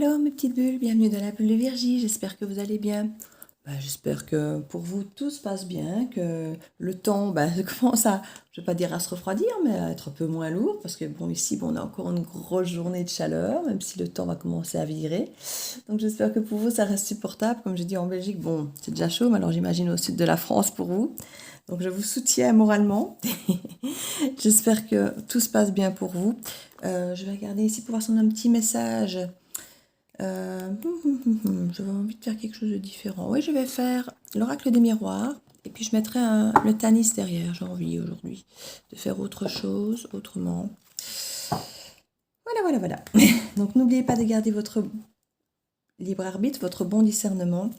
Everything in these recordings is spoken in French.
Hello mes petites bulles, bienvenue dans la bulle de Virgie, j'espère que vous allez bien. J'espère que pour vous tout se passe bien, que le temps commence à, je vais pas dire à se refroidir, mais à être un peu moins lourd, parce que bon ici on a encore une grosse journée de chaleur, même si le temps va commencer à virer. Donc j'espère que pour vous ça reste supportable, comme j'ai dit en Belgique, bon c'est déjà chaud, mais alors j'imagine au sud de la France pour vous. Donc je vous soutiens moralement. J'espère que tout se passe bien pour vous. Je vais regarder ici pour voir si on a un petit message. J'avais envie de faire quelque chose de différent. Oui, je vais faire l'oracle des miroirs. Et puis je mettrai le Tanis derrière. J'ai envie aujourd'hui de faire autre chose, autrement. Voilà. Donc n'oubliez pas de garder votre libre arbitre, votre bon discernement.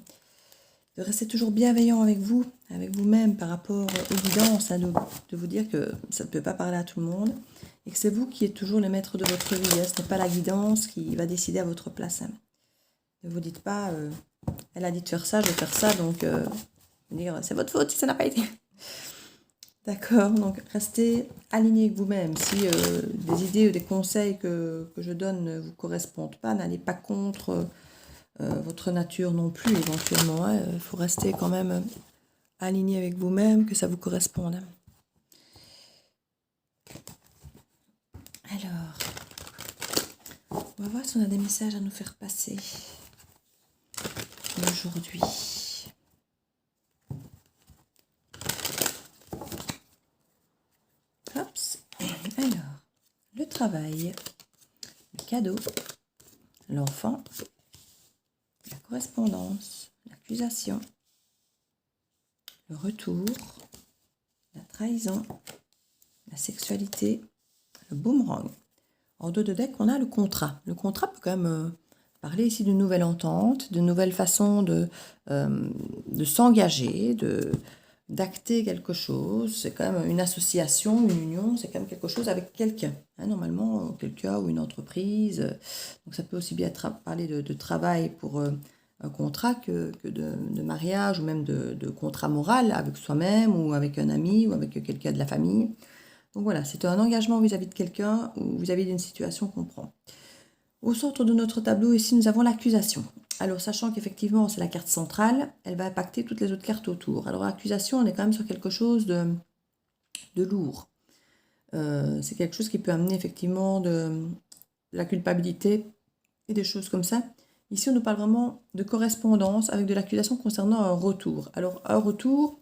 De rester toujours bienveillant avec vous, avec vous-même par rapport aux guidances, de vous dire que ça ne peut pas parler à tout le monde. Et que c'est vous qui êtes toujours le maître de votre vie. Ce n'est pas la guidance qui va décider à votre place. Ne vous dites pas, elle a dit de faire ça, je vais faire ça, donc dire c'est votre faute si ça n'a pas été. D'accord, donc restez aligné avec vous-même. Si des idées ou des conseils que je donne ne vous correspondent pas, n'allez pas contre votre nature non plus éventuellement. Il faut rester quand même aligné avec vous-même, que ça vous corresponde. Alors, on va voir si on a des messages à nous faire passer aujourd'hui. Alors, le travail, le cadeau, l'enfant, la correspondance, l'accusation, le retour, la trahison, la sexualité, le boomerang. En dos de deck, on a le contrat. Le contrat peut quand même parler ici d'une nouvelle entente, de nouvelles façons de s'engager, d'acter quelque chose. C'est quand même une association, une union, c'est quand même quelque chose avec quelqu'un. Normalement, quelqu'un ou une entreprise. Donc ça peut aussi bien parler de travail pour un contrat que de mariage ou même de contrat moral avec soi-même ou avec un ami ou avec quelqu'un de la famille. Donc voilà, c'est un engagement vis-à-vis de quelqu'un ou vis-à-vis d'une situation qu'on prend. Au centre de notre tableau, ici, nous avons l'accusation. Alors, sachant qu'effectivement, c'est la carte centrale, elle va impacter toutes les autres cartes autour. Alors, l'accusation, on est quand même sur quelque chose de lourd. C'est quelque chose qui peut amener effectivement de la culpabilité et des choses comme ça. Ici, on nous parle vraiment de correspondance avec de l'accusation concernant un retour. Alors, un retour,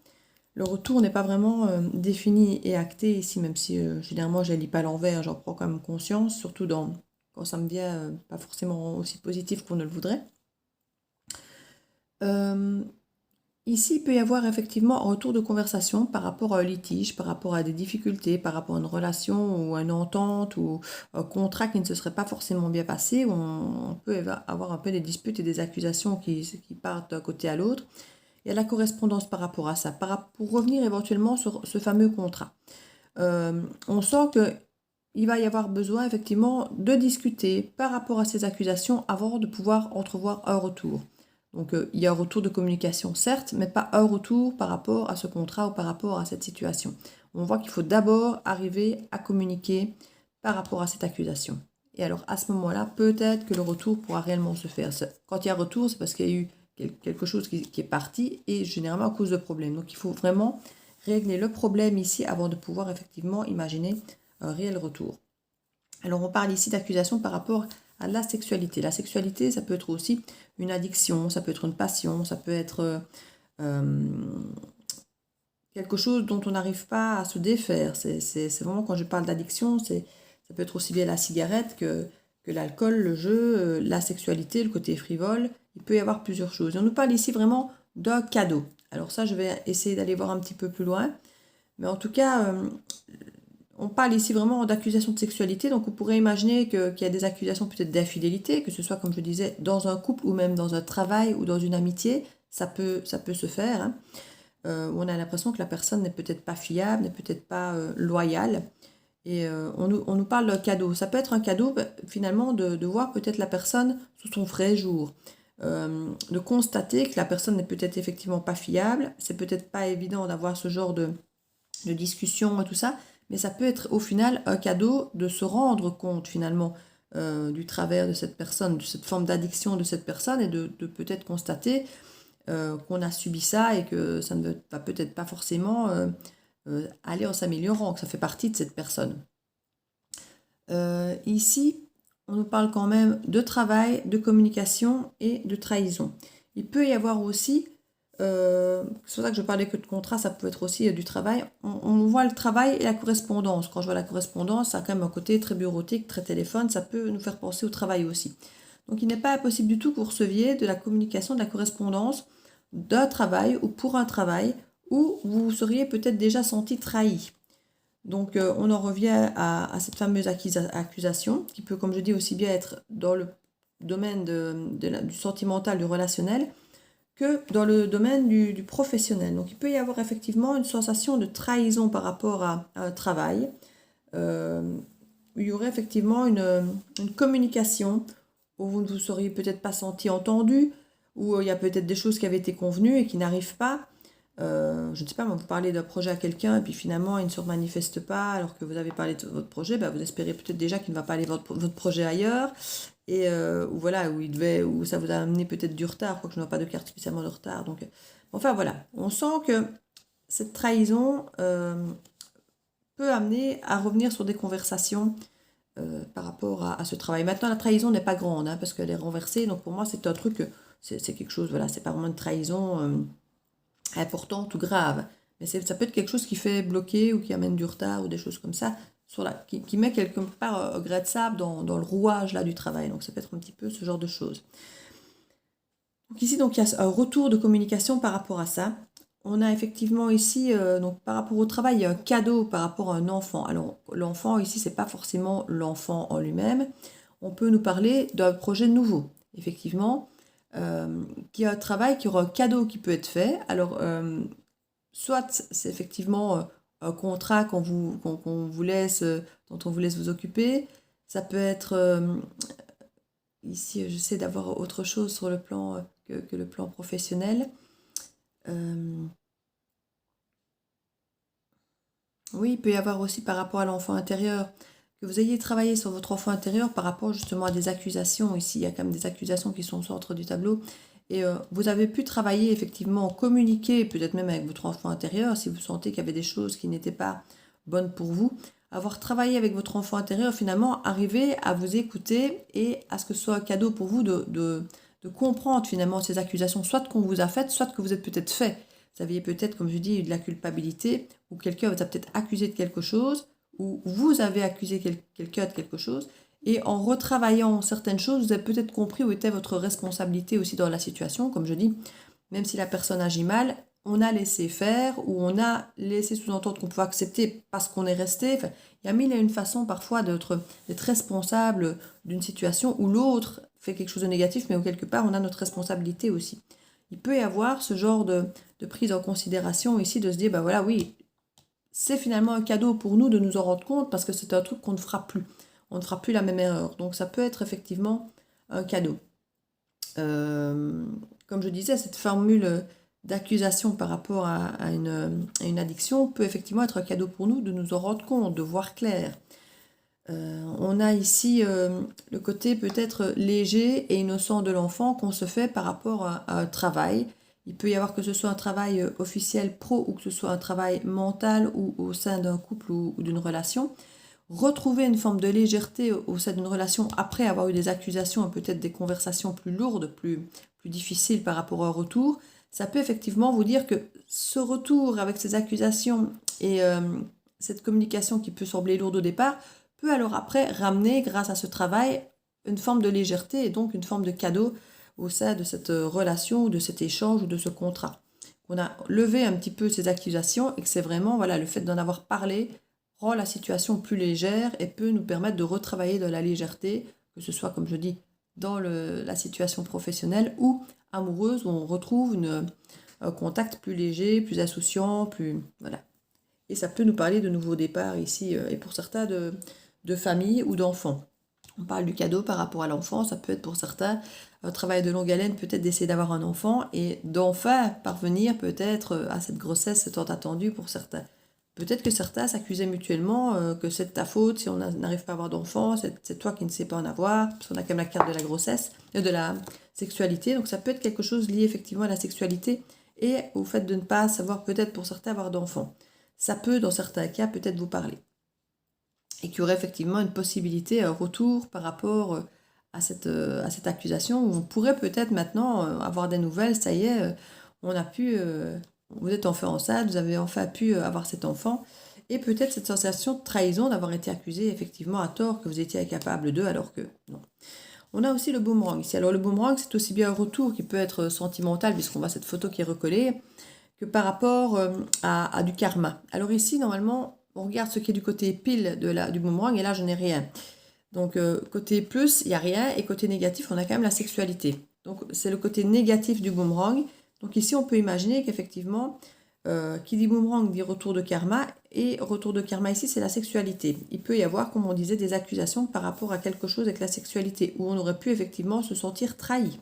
le retour n'est pas vraiment défini et acté ici, même si généralement je ne lis pas à l'envers, j'en prends quand même conscience, surtout quand ça me vient pas forcément aussi positif qu'on ne le voudrait. Ici, il peut y avoir effectivement un retour de conversation par rapport à un litige, par rapport à des difficultés, par rapport à une relation ou à une entente ou un contrat qui ne se serait pas forcément bien passé. On peut avoir un peu des disputes et des accusations qui partent d'un côté à l'autre. Il y a la correspondance par rapport à ça, pour revenir éventuellement sur ce fameux contrat. On sent qu'il va y avoir besoin effectivement de discuter par rapport à ces accusations avant de pouvoir entrevoir un retour. Donc il y a un retour de communication certes, mais pas un retour par rapport à ce contrat ou par rapport à cette situation. On voit qu'il faut d'abord arriver à communiquer par rapport à cette accusation. Et alors à ce moment-là, peut-être que le retour pourra réellement se faire. Quand il y a retour, c'est parce qu'il y a eu quelque chose qui est parti et généralement à cause de problèmes. Donc il faut vraiment régler le problème ici avant de pouvoir effectivement imaginer un réel retour. Alors on parle ici d'accusation par rapport à la sexualité. La sexualité, ça peut être aussi une addiction, ça peut être une passion, ça peut être quelque chose dont on n'arrive pas à se défaire. C'est vraiment, quand je parle d'addiction, ça peut être aussi bien la cigarette que l'alcool, le jeu, la sexualité, le côté frivole. Il peut y avoir plusieurs choses. Et on nous parle ici vraiment d'un cadeau. Alors ça, je vais essayer d'aller voir un petit peu plus loin. Mais en tout cas, on parle ici vraiment d'accusations de sexualité. Donc on pourrait imaginer qu'il y a des accusations peut-être d'infidélité, que ce soit, comme je disais, dans un couple ou même dans un travail ou dans une amitié. Ça peut se faire. Où on a l'impression que la personne n'est peut-être pas fiable, n'est peut-être pas loyale. Et on nous parle d'un cadeau. Ça peut être un cadeau, finalement, de voir peut-être la personne sous son vrai jour. De constater que la personne n'est peut-être effectivement pas fiable. C'est peut-être pas évident d'avoir ce genre de discussion et tout ça. Mais ça peut être au final un cadeau de se rendre compte finalement du travers de cette personne, de cette forme d'addiction de cette personne, et de peut-être constater qu'on a subi ça et que ça ne va peut-être pas forcément aller en s'améliorant, que ça fait partie de cette personne. Ici, on nous parle quand même de travail, de communication et de trahison. Il peut y avoir aussi, c'est pour ça que je parlais que de contrat, ça peut être aussi du travail. On voit le travail et la correspondance. Quand je vois la correspondance, ça a quand même un côté très bureautique, très téléphone, ça peut nous faire penser au travail aussi. Donc il n'est pas impossible du tout que vous receviez de la communication, de la correspondance, d'un travail ou pour un travail où vous vous seriez peut-être déjà senti trahi. Donc on en revient à cette fameuse accusation qui peut, comme je dis, aussi bien être dans le domaine du sentimental, du relationnel, que dans le domaine du professionnel. Donc il peut y avoir effectivement une sensation de trahison par rapport à un travail. Il y aurait effectivement une communication où vous ne vous seriez peut-être pas senti entendu, où il y a peut-être des choses qui avaient été convenues et qui n'arrivent pas. Je ne sais pas, vous parlez d'un projet à quelqu'un et puis finalement il ne se manifeste pas alors que vous avez parlé de votre projet, vous espérez peut-être déjà qu'il ne va pas aller votre projet ailleurs, et ou voilà, où ça vous a amené peut-être du retard, quoique je n'ai pas de carte spécialement de retard. Donc, enfin voilà, on sent que cette trahison peut amener à revenir sur des conversations par rapport à ce travail. Maintenant, la trahison n'est pas grande, parce qu'elle est renversée, donc pour moi c'est un truc, c'est quelque chose, voilà, c'est pas vraiment une trahison importante ou grave, mais ça peut être quelque chose qui fait bloquer ou qui amène du retard ou des choses comme ça, qui met quelque part un grain de sable dans le rouage là, du travail. Donc ça peut être un petit peu ce genre de choses. Donc ici, donc, il y a un retour de communication par rapport à ça. On a effectivement ici, donc par rapport au travail, il y a un cadeau par rapport à un enfant. Alors l'enfant ici, c'est pas forcément l'enfant en lui-même. On peut nous parler d'un projet nouveau, effectivement, qui a un travail, qui aura un cadeau qui peut être fait. Alors soit c'est effectivement un contrat qu'on vous laisse, dont on vous laisse vous occuper. Ça peut être, ici j'essaie d'avoir autre chose sur le plan que le plan professionnel. Oui, il peut y avoir aussi par rapport à l'enfant intérieur, que vous ayez travaillé sur votre enfant intérieur par rapport justement à des accusations. Ici, il y a quand même des accusations qui sont au centre du tableau. Et vous avez pu travailler, effectivement, communiquer, peut-être même avec votre enfant intérieur, si vous sentez qu'il y avait des choses qui n'étaient pas bonnes pour vous. Avoir travaillé avec votre enfant intérieur, finalement, arriver à vous écouter et à ce que ce soit un cadeau pour vous de comprendre finalement ces accusations, soit qu'on vous a faites, soit que vous êtes peut-être fait. Vous aviez peut-être, comme je dis, de la culpabilité, ou quelqu'un vous a peut-être accusé de quelque chose, ou vous avez accusé quelqu'un de quelque chose, et en retravaillant certaines choses, vous avez peut-être compris où était votre responsabilité aussi dans la situation. Comme je dis, même si la personne agit mal, on a laissé faire, ou on a laissé sous-entendre qu'on pouvait accepter parce qu'on est resté. Enfin, il y a mille et une façons parfois d'être responsable d'une situation où l'autre fait quelque chose de négatif, mais où quelque part on a notre responsabilité aussi. Il peut y avoir ce genre de prise en considération ici, de se dire, ben voilà, oui, c'est finalement un cadeau pour nous de nous en rendre compte parce que c'est un truc qu'on ne fera plus. On ne fera plus la même erreur. Donc ça peut être effectivement un cadeau. Comme je disais, cette formule d'accusation par rapport à une addiction peut effectivement être un cadeau pour nous de nous en rendre compte, de voir clair. On a ici le côté peut-être léger et innocent de l'enfant qu'on se fait par rapport à un travail. Il peut y avoir que ce soit un travail officiel pro ou que ce soit un travail mental ou au sein d'un couple ou d'une relation. Retrouver une forme de légèreté au sein d'une relation après avoir eu des accusations et peut-être des conversations plus lourdes, plus difficiles par rapport au retour, ça peut effectivement vous dire que ce retour avec ces accusations et cette communication qui peut sembler lourde au départ peut alors après ramener, grâce à ce travail, une forme de légèreté et donc une forme de cadeau au sein de cette relation, ou de cet échange ou de ce contrat. On a levé un petit peu ces accusations et que c'est vraiment, voilà, le fait d'en avoir parlé rend la situation plus légère et peut nous permettre de retravailler de la légèreté, que ce soit, comme je dis, dans la situation professionnelle ou amoureuse, où on retrouve un contact plus léger, plus insouciant, plus... Voilà. Et ça peut nous parler de nouveaux départs ici, et pour certains de famille ou d'enfants. On parle du cadeau par rapport à l'enfant, ça peut être pour certains un travail de longue haleine, peut-être d'essayer d'avoir un enfant et d'enfin parvenir peut-être à cette grossesse tant attendue pour certains. Peut-être que certains s'accusaient mutuellement que c'est de ta faute si on n'arrive pas à avoir d'enfants, c'est toi qui ne sais pas en avoir, parce qu'on a quand même la carte de la grossesse, de la sexualité. Donc ça peut être quelque chose lié effectivement à la sexualité et au fait de ne pas savoir peut-être pour certains avoir d'enfants. Ça peut dans certains cas peut-être vous parler. Et qu'il y aurait effectivement une possibilité, un retour par rapport à cette accusation, où on pourrait peut-être maintenant avoir des nouvelles, ça y est, on a pu, vous êtes enfin enceinte, vous avez enfin pu avoir cet enfant, et peut-être cette sensation de trahison d'avoir été accusé effectivement à tort, que vous étiez incapable d'eux, alors que non. On a aussi le boomerang ici. Alors le boomerang, c'est aussi bien un retour qui peut être sentimental, puisqu'on voit cette photo qui est recollée, que par rapport à du karma. Alors ici, normalement, on regarde ce qui est du côté pile du boomerang, et là, je n'ai rien. Donc, côté plus, il n'y a rien, et côté négatif, on a quand même la sexualité. Donc, c'est le côté négatif du boomerang. Donc ici, on peut imaginer qu'effectivement, qui dit boomerang dit retour de karma, et retour de karma ici, c'est la sexualité. Il peut y avoir, comme on disait, des accusations par rapport à quelque chose avec la sexualité, où on aurait pu effectivement se sentir trahi.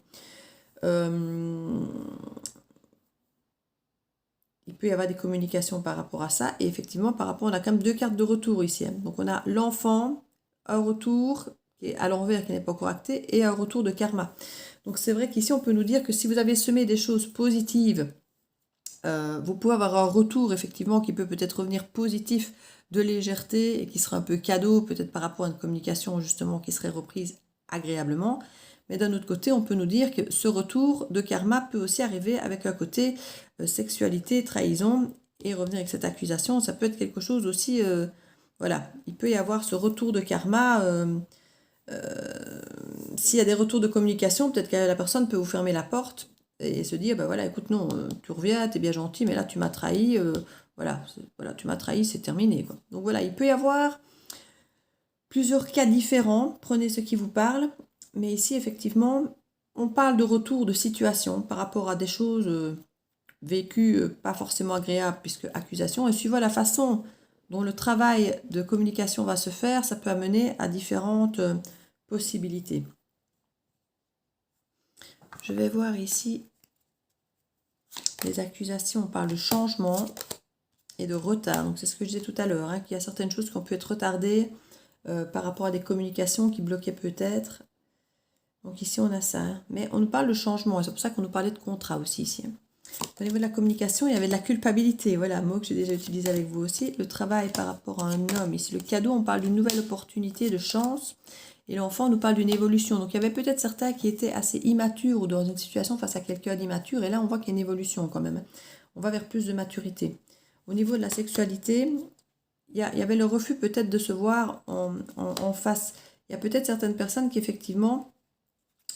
Il peut y avoir des communications par rapport à ça, et effectivement, par rapport, on a quand même deux cartes de retour ici. Donc on a l'enfant, un retour qui est à l'envers, qui n'est pas encore acté, et un retour de karma. Donc c'est vrai qu'ici, on peut nous dire que si vous avez semé des choses positives, vous pouvez avoir un retour effectivement qui peut-être revenir positif, de légèreté, et qui sera un peu cadeau, peut-être par rapport à une communication justement qui serait reprise agréablement. Mais d'un autre côté, on peut nous dire que ce retour de karma peut aussi arriver avec un côté sexualité, trahison, et revenir avec cette accusation. Ça peut être quelque chose aussi, voilà, il peut y avoir ce retour de karma. S'il y a des retours de communication, peut-être que la personne peut vous fermer la porte et se dire, ben voilà, écoute, non, tu reviens, t'es bien gentil, mais là, tu m'as trahi, voilà, tu m'as trahi, c'est terminé, quoi. Donc voilà, il peut y avoir plusieurs cas différents, prenez ce qui vous parle, mais ici, effectivement, on parle de retour de situation par rapport à des choses vécues pas forcément agréables, puisque accusation, et suivant la façon dont le travail de communication va se faire, ça peut amener à différentes possibilités. Je vais voir ici les accusations. On parle de changement et de retard. Donc c'est ce que je disais tout à l'heure, hein, qu'il y a certaines choses qui ont pu être retardées par rapport à des communications qui bloquaient peut-être. Donc ici on a ça. Hein. Mais on nous parle de changement. C'est pour ça qu'on nous parlait de contrat aussi ici. Au niveau de la communication, il y avait de la culpabilité. Voilà, un mot que j'ai déjà utilisé avec vous aussi. Le travail par rapport à un homme. Ici le cadeau, on parle d'une nouvelle opportunité, de chance. Et l'enfant nous parle d'une évolution. Donc il y avait peut-être certains qui étaient assez immatures ou dans une situation face à quelqu'un d'immature. Et là, on voit qu'il y a une évolution quand même. On va vers plus de maturité. Au niveau de la sexualité, il y avait le refus peut-être de se voir en face. Il y a peut-être certaines personnes qui effectivement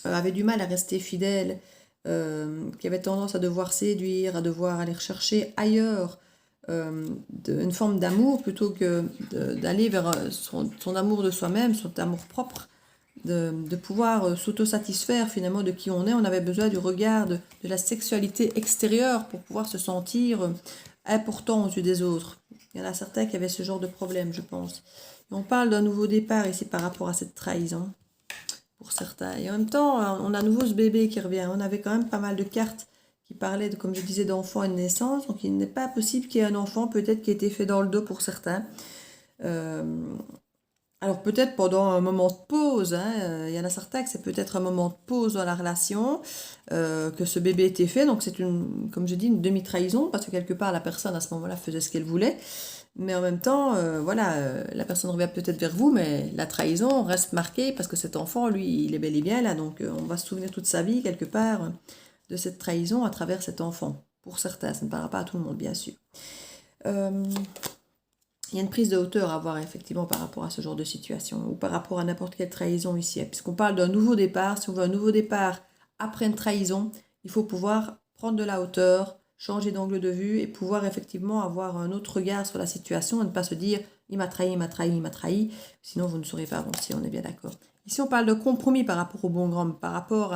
avaient du mal à rester fidèles, qui avaient tendance à devoir séduire, à devoir aller rechercher ailleurs une forme d'amour plutôt que d'aller vers son amour de soi-même, son amour propre, de pouvoir s'autosatisfaire finalement de qui on est. On avait besoin du regard de la sexualité extérieure pour pouvoir se sentir important aux yeux des autres. Il y en a certains qui avaient ce genre de problème, je pense. Et on parle d'un nouveau départ ici par rapport à cette trahison, pour certains. Et en même temps, on a à nouveau ce bébé qui revient. On avait quand même pas mal de cartes qui parlaient, comme je disais, d'enfants et de naissance. Donc il n'est pas possible qu'il y ait un enfant peut-être qui ait été fait dans le dos pour certains. Alors peut-être pendant un moment de pause, hein, il y en a certains que c'est peut-être un moment de pause dans la relation, que ce bébé était fait, donc c'est comme je dis, une demi-trahison, parce que quelque part la personne à ce moment-là faisait ce qu'elle voulait, mais en même temps, voilà, la personne revient peut-être vers vous, mais la trahison reste marquée, parce que cet enfant, lui, il est bel et bien là, donc on va se souvenir toute sa vie, quelque part, de cette trahison à travers cet enfant. Pour certains, ça ne parlera pas à tout le monde, bien sûr. Il y a une prise de hauteur à avoir effectivement par rapport à ce genre de situation ou par rapport à n'importe quelle trahison ici. Puisqu'on parle d'un nouveau départ, si on veut un nouveau départ après une trahison, il faut pouvoir prendre de la hauteur, changer d'angle de vue et pouvoir effectivement avoir un autre regard sur la situation et ne pas se dire il m'a trahi, il m'a trahi, il m'a trahi. Sinon vous ne saurez pas avancer, on est bien d'accord. Ici on parle de compromis par rapport au bon grand, par rapport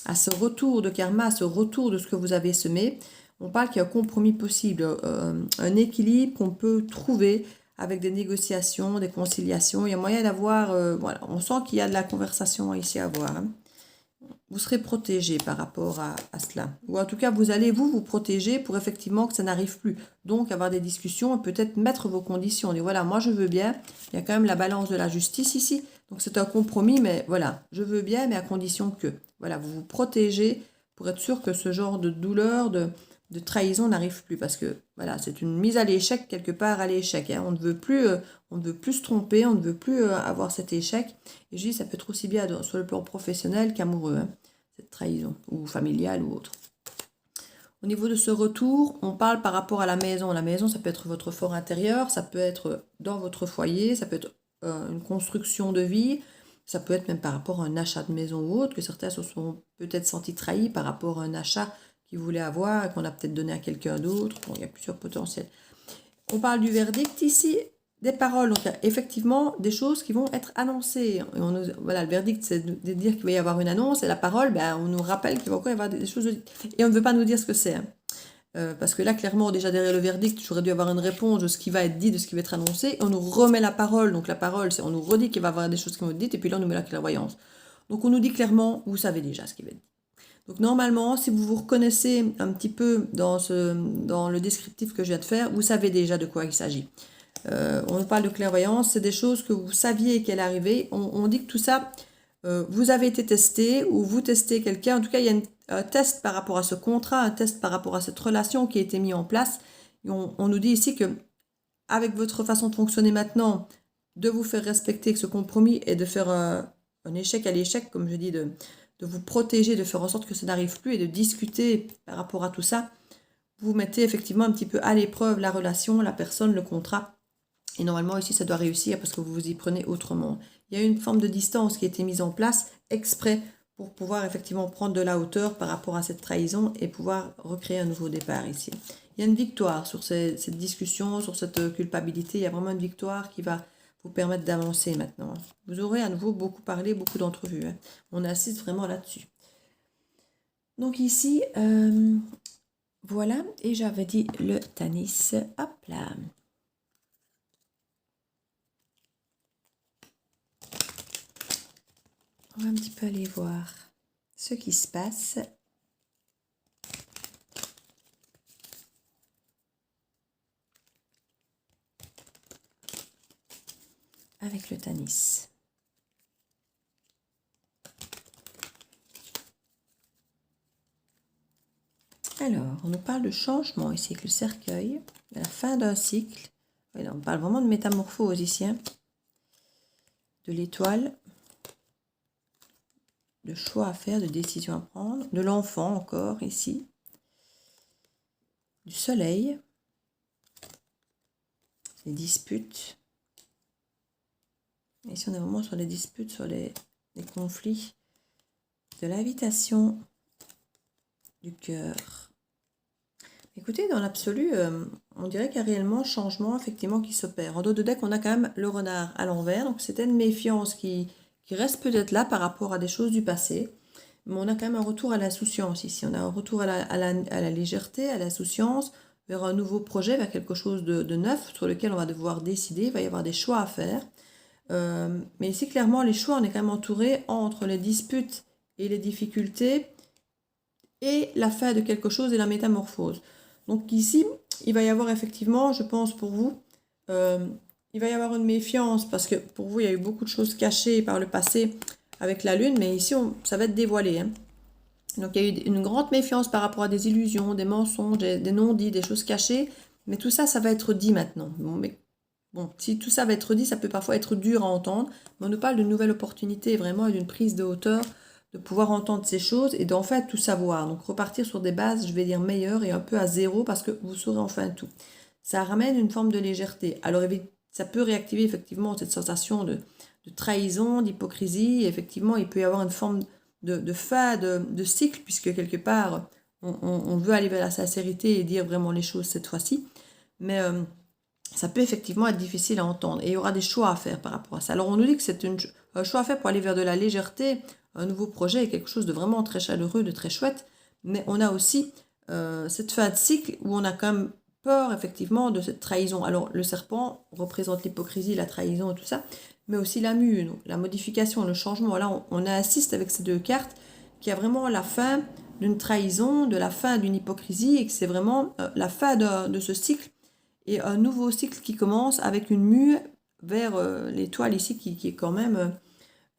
à ce retour de karma, à ce retour de ce que vous avez semé. On parle qu'il y a un compromis possible, un équilibre qu'on peut trouver avec des négociations, des conciliations. Il y a moyen d'avoir, voilà, on sent qu'il y a de la conversation ici à avoir. Hein. vous serez protégé par rapport à cela. Ou en tout cas, vous allez vous protéger pour effectivement que ça n'arrive plus. Donc, avoir des discussions et peut-être mettre vos conditions. Et voilà, moi je veux bien. Il y a quand même la balance de la justice ici. Donc, c'est un compromis, mais voilà, je veux bien, mais à condition que, voilà, vous vous protégez pour être sûr que ce genre de douleur, de trahison n'arrive plus. Parce que, voilà, c'est une mise à l'échec quelque part à l'échec. Hein. On ne veut plus se tromper, on ne veut plus avoir cet échec. Et je dis, ça peut être aussi bien sur le plan professionnel qu'amoureux, hein, cette trahison, ou familiale ou autre. Au niveau de ce retour, on parle par rapport à la maison. La maison, ça peut être votre fort intérieur, ça peut être dans votre foyer, ça peut être une construction de vie, ça peut être même par rapport à un achat de maison ou autre, que certains se sont peut-être sentis trahis par rapport à un achat qu'ils voulaient avoir et qu'on a peut-être donné à quelqu'un d'autre. Bon, il y a plusieurs potentiels. On parle du verdict ici, des paroles. Donc, il y a effectivement des choses qui vont être annoncées. Et voilà, le verdict, c'est de dire qu'il va y avoir une annonce. Et la parole, ben, on nous rappelle qu'il va encore y avoir des choses. Et on ne veut pas nous dire ce que c'est. Hein. Parce que là, clairement, déjà derrière le verdict, j'aurais dû avoir une réponse de ce qui va être dit, de ce qui va être annoncé. Et on nous remet la parole. Donc, la parole, c'est on nous redit qu'il va y avoir des choses qui vont être dites. Et puis là, on nous met la clairvoyance. Donc, on nous dit clairement, vous savez déjà ce qui va être dit. Donc normalement, si vous vous reconnaissez un petit peu dans le descriptif que je viens de faire, vous savez déjà de quoi il s'agit. On parle de clairvoyance, c'est des choses que vous saviez qu'elle arrivait. On dit que tout ça, vous avez été testé ou vous testez quelqu'un. En tout cas, il y a un test par rapport à ce contrat, un test par rapport à cette relation qui a été mis en place. Et on nous dit ici que avec votre façon de fonctionner maintenant, de vous faire respecter ce compromis et de faire un échec à l'échec, comme je dis, de vous protéger, de faire en sorte que ça n'arrive plus et de discuter par rapport à tout ça, vous mettez effectivement un petit peu à l'épreuve la relation, la personne, le contrat. Et normalement, ici, ça doit réussir parce que vous vous y prenez autrement. Il y a une forme de distance qui a été mise en place exprès pour pouvoir effectivement prendre de la hauteur par rapport à cette trahison et pouvoir recréer un nouveau départ ici. Il y a une victoire sur cette discussion, sur cette culpabilité. Il y a vraiment une victoire qui va vous permettre d'avancer maintenant. Vous aurez à nouveau beaucoup parlé, beaucoup d'entrevues. Hein. On assiste vraiment là-dessus. Donc ici, voilà, et j'avais dit le Tanis. Hop là. On va un petit peu aller voir ce qui se passe. Avec le Tanis. Alors, on nous parle de changement ici avec le cercueil, de la fin d'un cycle. Voilà, on parle vraiment de métamorphose ici, hein. De l'étoile, de choix à faire, de décisions à prendre, de l'enfant encore ici, du soleil, des disputes. Ici, on est vraiment sur les disputes, sur les conflits, de l'invitation, du cœur. Écoutez, dans l'absolu, on dirait qu'il y a réellement changement effectivement qui s'opère. En dos de deck, on a quand même le renard à l'envers, donc c'était une méfiance qui reste peut-être là par rapport à des choses du passé. Mais on a quand même un retour à l'insouciance ici. On a un retour à la légèreté, à l'insouciance, vers un nouveau projet, vers quelque chose de neuf sur lequel on va devoir décider. Il va y avoir des choix à faire. Mais ici, clairement, les choix, on est quand même entouré entre les disputes et les difficultés et la fin de quelque chose et la métamorphose. Donc ici, il va y avoir effectivement, je pense pour vous, il va y avoir une méfiance parce que pour vous, il y a eu beaucoup de choses cachées par le passé avec la lune, mais ici, ça va être dévoilé. Hein. Donc il y a eu une grande méfiance par rapport à des illusions, des mensonges, des non-dits, des choses cachées, mais tout ça, ça va être dit maintenant. Bon, si tout ça va être dit, ça peut parfois être dur à entendre, mais on nous parle d'une nouvelle opportunité, vraiment, et d'une prise de hauteur, de pouvoir entendre ces choses et d'en fait tout savoir. Donc repartir sur des bases, je vais dire meilleures et un peu à zéro parce que vous saurez enfin tout. Ça ramène une forme de légèreté. Alors ça peut réactiver effectivement cette sensation de trahison, d'hypocrisie. Effectivement, il peut y avoir une forme de fin de cycle puisque quelque part, on veut aller vers la sincérité et dire vraiment les choses cette fois-ci. Mais ça peut effectivement être difficile à entendre et il y aura des choix à faire par rapport à ça. Alors on nous dit que c'est un choix à faire pour aller vers de la légèreté, un nouveau projet est quelque chose de vraiment très chaleureux, de très chouette, mais on a aussi cette fin de cycle où on a quand même peur effectivement de cette trahison. Alors le serpent représente l'hypocrisie, la trahison et tout ça, mais aussi la mue, donc, la modification, le changement. Là on assiste avec ces deux cartes qu'il y a vraiment la fin d'une trahison, de la fin d'une hypocrisie, et que c'est vraiment la fin de ce cycle, et un nouveau cycle qui commence avec une mue vers l'étoile ici, qui est quand même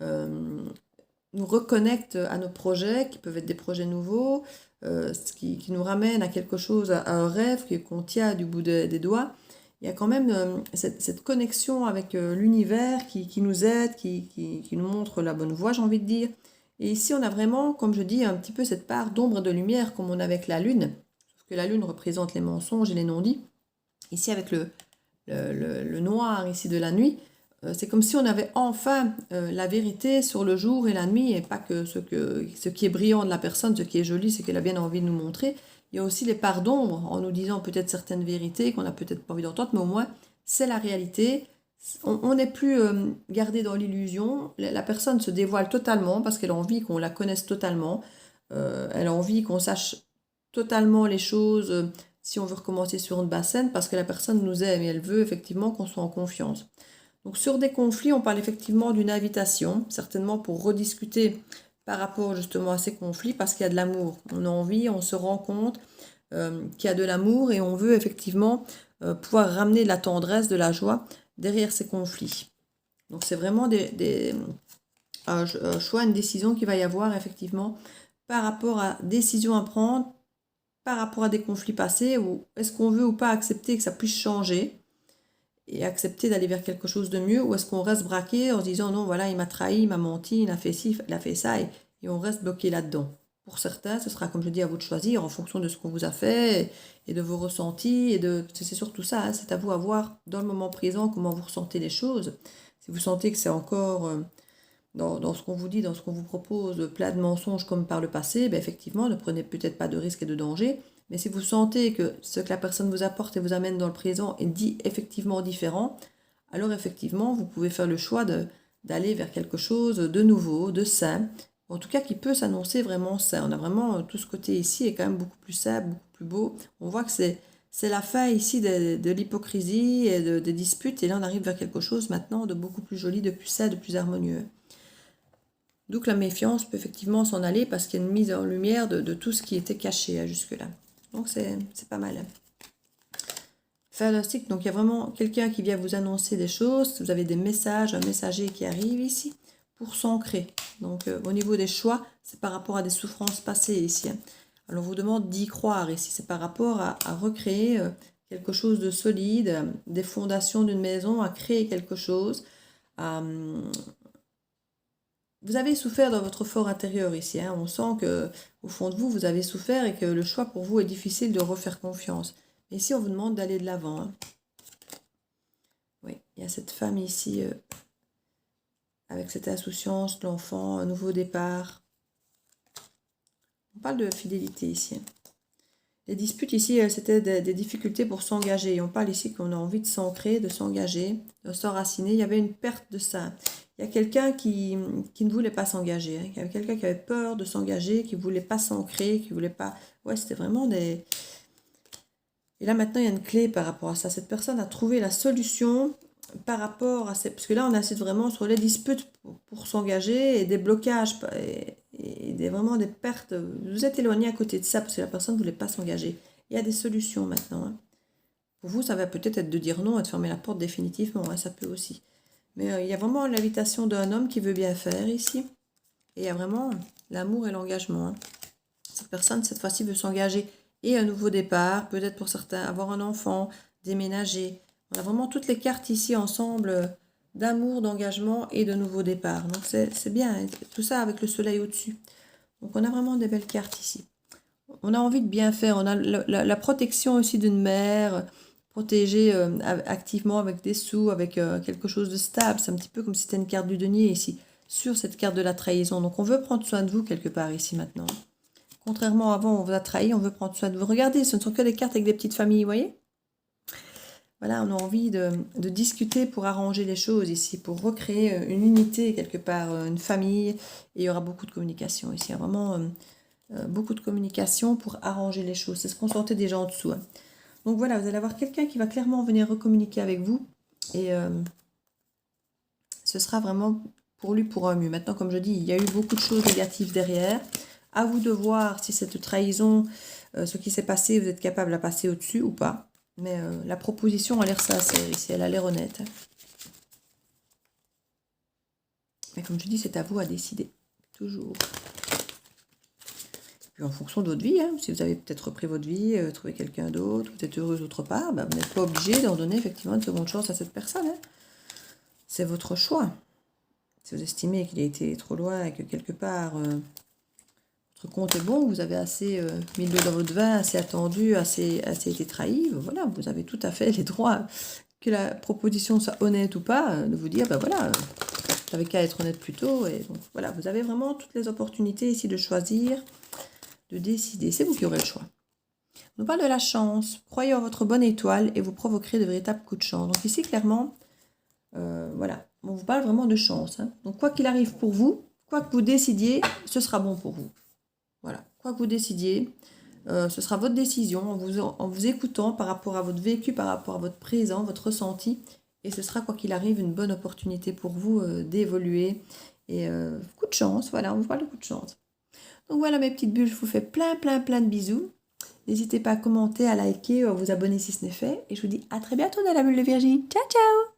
nous reconnecte à nos projets, qui peuvent être des projets nouveaux, ce qui nous ramène à quelque chose, à un rêve qu'on tient du bout des doigts. Il y a quand même cette connexion avec l'univers qui nous aide, qui nous montre la bonne voie, j'ai envie de dire. Et ici, on a vraiment, comme je dis, un petit peu cette part d'ombre et de lumière, comme on a avec la lune, sauf que la lune représente les mensonges et les non-dits. Ici, avec le noir ici de la nuit, c'est comme si on avait enfin la vérité sur le jour et la nuit, et pas que ce qui est brillant de la personne, ce qui est joli, ce qu'elle a bien envie de nous montrer. Il y a aussi les parts d'ombre, en nous disant peut-être certaines vérités qu'on n'a peut-être pas envie d'entendre, mais au moins, c'est la réalité. On n'est plus gardé dans l'illusion. La personne se dévoile totalement parce qu'elle a envie qu'on la connaisse totalement. Elle a envie qu'on sache totalement les choses si on veut recommencer sur une basse scène, parce que la personne nous aime et elle veut effectivement qu'on soit en confiance. Donc sur des conflits, on parle effectivement d'une invitation, certainement pour rediscuter par rapport justement à ces conflits, parce qu'il y a de l'amour. On a envie, on se rend compte qu'il y a de l'amour, et on veut effectivement pouvoir ramener de la tendresse, de la joie derrière ces conflits. Donc c'est vraiment un choix, une décision qu'il va y avoir effectivement par rapport à décisions à prendre, par rapport à des conflits passés, ou est-ce qu'on veut ou pas accepter que ça puisse changer et accepter d'aller vers quelque chose de mieux, ou est-ce qu'on reste braqué en se disant non, voilà, il m'a trahi, il m'a menti, il a fait ci, il a fait ça, et on reste bloqué là-dedans. Pour certains, ce sera, comme je dis, à vous de choisir en fonction de ce qu'on vous a fait et de vos ressentis, c'est surtout ça, hein, c'est à vous à voir dans le moment présent comment vous ressentez les choses. Si vous sentez que c'est encore dans ce qu'on vous dit, dans ce qu'on vous propose, plein de mensonges comme par le passé, ben effectivement, ne prenez peut-être pas de risques et de dangers. Mais si vous sentez que ce que la personne vous apporte et vous amène dans le présent est dit effectivement différent, alors effectivement, vous pouvez faire le choix d'aller vers quelque chose de nouveau, de sain, en tout cas qui peut s'annoncer vraiment sain. On a vraiment tout ce côté ici est quand même beaucoup plus sain, beaucoup plus beau. On voit que c'est la fin ici de l'hypocrisie et des disputes, et là on arrive vers quelque chose maintenant de beaucoup plus joli, de plus sain, de plus harmonieux. Donc la méfiance peut effectivement s'en aller parce qu'il y a une mise en lumière de tout ce qui était caché jusque-là. Donc c'est pas mal. Fantastique, donc il y a vraiment quelqu'un qui vient vous annoncer des choses. Vous avez des messages, un messager qui arrive ici pour s'ancrer. Donc au niveau des choix, c'est par rapport à des souffrances passées ici. Alors on vous demande d'y croire ici. C'est par rapport à recréer quelque chose de solide, des fondations d'une maison, à créer quelque chose, vous avez souffert dans votre fort intérieur ici. Hein. On sent que au fond de vous, vous avez souffert et que le choix pour vous est difficile de refaire confiance. Mais ici, on vous demande d'aller de l'avant. Hein. Oui, il y a cette femme ici avec cette insouciance, l'enfant, un nouveau départ. On parle de fidélité ici. Les disputes ici, c'était des difficultés pour s'engager. On parle ici qu'on a envie de s'ancrer, de s'engager, de s'enraciner. Il y avait une perte de ça. Il y a quelqu'un qui ne voulait pas s'engager. Hein. Il y avait quelqu'un qui avait peur de s'engager, qui ne voulait pas s'ancrer, qui ne voulait pas... Ouais, c'était vraiment des... Et là, maintenant, il y a une clé par rapport à ça. Cette personne a trouvé la solution par rapport à... Parce que là, on assiste vraiment sur les disputes pour s'engager et des blocages et vraiment des pertes. Vous êtes éloigné à côté de ça parce que la personne ne voulait pas s'engager. Il y a des solutions maintenant. Hein. Pour vous, ça va peut-être être de dire non et de fermer la porte définitivement. Hein, ça peut aussi. Mais il y a vraiment l'invitation d'un homme qui veut bien faire ici. Et il y a vraiment l'amour et l'engagement. Hein. Cette personne, cette fois-ci, veut s'engager. Et un nouveau départ, peut-être pour certains, avoir un enfant, déménager. On a vraiment toutes les cartes ici ensemble d'amour, d'engagement et de nouveau départ. Donc c'est bien, hein. Tout ça avec le soleil au-dessus. Donc on a vraiment des belles cartes ici. On a envie de bien faire. On a la protection aussi d'une mère, protégée activement avec des sous, avec quelque chose de stable. C'est un petit peu comme si c'était une carte du denier ici, sur cette carte de la trahison. Donc on veut prendre soin de vous quelque part ici maintenant. Contrairement à avant, on vous a trahi, on veut prendre soin de vous. Regardez, ce ne sont que des cartes avec des petites familles, vous voyez? Voilà, on a envie de discuter pour arranger les choses ici, pour recréer une unité quelque part, une famille. Et il y aura beaucoup de communication ici, il y a vraiment beaucoup de communication pour arranger les choses. C'est ce qu'on sentait déjà en dessous. Hein. Donc voilà, vous allez avoir quelqu'un qui va clairement venir recommuniquer avec vous. Et ce sera vraiment pour lui pour un mieux. Maintenant, comme je dis, il y a eu beaucoup de choses négatives derrière. À vous de voir si cette trahison, ce qui s'est passé, vous êtes capable à passer au-dessus ou pas. Mais la proposition a l'air sincère ici, elle a l'air honnête. Mais comme je dis, c'est à vous à décider. Toujours. Puis en fonction de votre vie, hein, si vous avez peut-être repris votre vie, trouvé quelqu'un d'autre, vous êtes heureuse autre part, bah, vous n'êtes pas obligé d'en donner effectivement une seconde chance à cette personne. Hein. C'est votre choix. Si vous estimez qu'il a été trop loin et que quelque part votre compte est bon, vous avez assez mis l'eau dans votre vin, assez attendu, assez été trahi, voilà, vous avez tout à fait les droits, que la proposition soit honnête ou pas, de vous dire, ben voilà, j'avais qu'à être honnête plus tôt. Et donc voilà, vous avez vraiment toutes les opportunités ici de choisir, de décider. C'est vous qui aurez le choix. On nous parle de la chance. Croyez en votre bonne étoile et vous provoquerez de véritables coups de chance. Donc ici, clairement, voilà, on vous parle vraiment de chance. Hein. Donc quoi qu'il arrive pour vous, quoi que vous décidiez, ce sera bon pour vous. Voilà, quoi que vous décidiez, ce sera votre décision en vous écoutant par rapport à votre vécu, par rapport à votre présent, votre ressenti. Et ce sera, quoi qu'il arrive, une bonne opportunité pour vous d'évoluer. Et coup de chance, voilà, on vous parle de coup de chance. Donc voilà mes petites bulles, je vous fais plein de bisous. N'hésitez pas à commenter, à liker, à vous abonner si ce n'est fait. Et je vous dis à très bientôt dans la bulle de Virginie. Ciao, ciao!